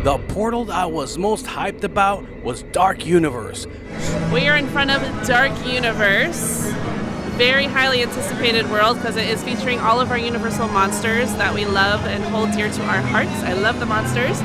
The portal I was most hyped about was Dark Universe. We are in front of Dark Universe. Very highly anticipated world because it is featuring all of our Universal monsters that we love and hold dear to our hearts. I love the monsters.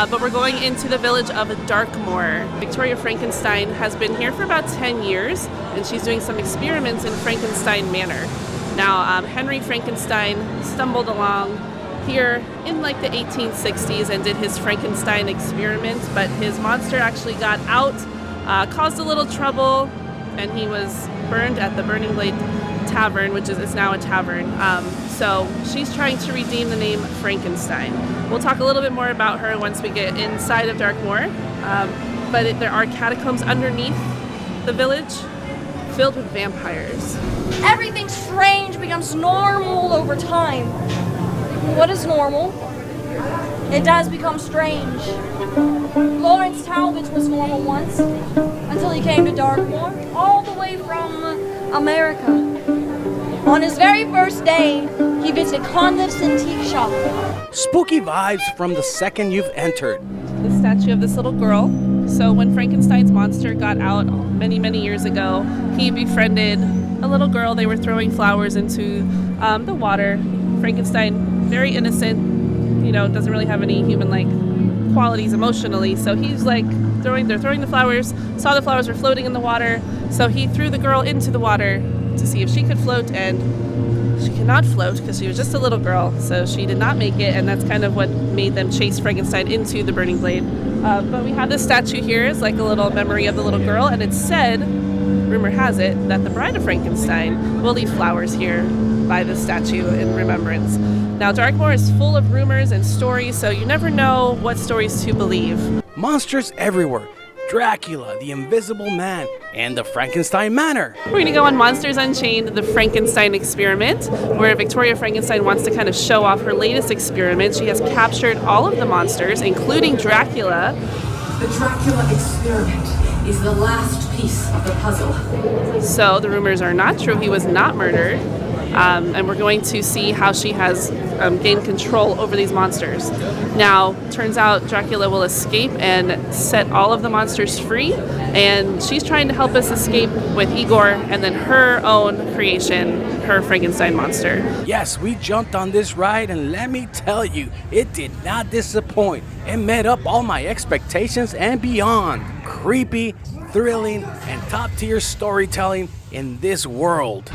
But we're going into the village of Darkmoor. Victoria Frankenstein has been here for about 10 years, and she's doing some experiments in Frankenstein Manor. Now, Henry Frankenstein stumbled along here in like the 1860s and did his Frankenstein experiment, but his monster actually got out, caused a little trouble, and he was burned at the Burning Blade Tavern, which is now a tavern. So she's trying to redeem the name Frankenstein. We'll talk a little bit more about her once we get inside of Darkmoor, but there are catacombs underneath the village filled with vampires. Everything strange becomes normal over time. What is normal? It does become strange. Lawrence Talbot was normal once, until he came to Darkmoor, all the way from America. On his very first day, he visited Conliffe's antique shop. Spooky vibes from the second you've entered. The statue of this little girl. So when Frankenstein's monster got out many, many years ago, he befriended a little girl. They were throwing flowers into the water. Frankenstein, very innocent, doesn't really have any human-like qualities emotionally. So he's like they're throwing the flowers, saw the flowers were floating in the water. So he threw the girl into the water to see if she could float, and she could not float because she was just a little girl. So she did not make it, and that's kind of what made them chase Frankenstein into the Burning Blade. But we have this statue here. It's like a little memory of the little girl, and it's said, rumor has it, that the bride of Frankenstein will leave flowers here by the statue in remembrance. Now, Darkmoor is full of rumors and stories, so you never know what stories to believe. Monsters everywhere. Dracula, the Invisible Man, and the Frankenstein Manor. We're going to go on Monsters Unchained, the Frankenstein experiment, where Victoria Frankenstein wants to kind of show off her latest experiment. She has captured all of the monsters, including Dracula. The Dracula experiment is the last piece of the puzzle. So the rumors are not true. He was not murdered. And we're going to see how she has gained control over these monsters. Now, turns out Dracula will escape and set all of the monsters free, and she's trying to help us escape with Igor and then her own creation, her Frankenstein monster. Yes, we jumped on this ride, and let me tell you, it did not disappoint. It met up all my expectations and beyond. Creepy, thrilling, and top-tier storytelling in this world.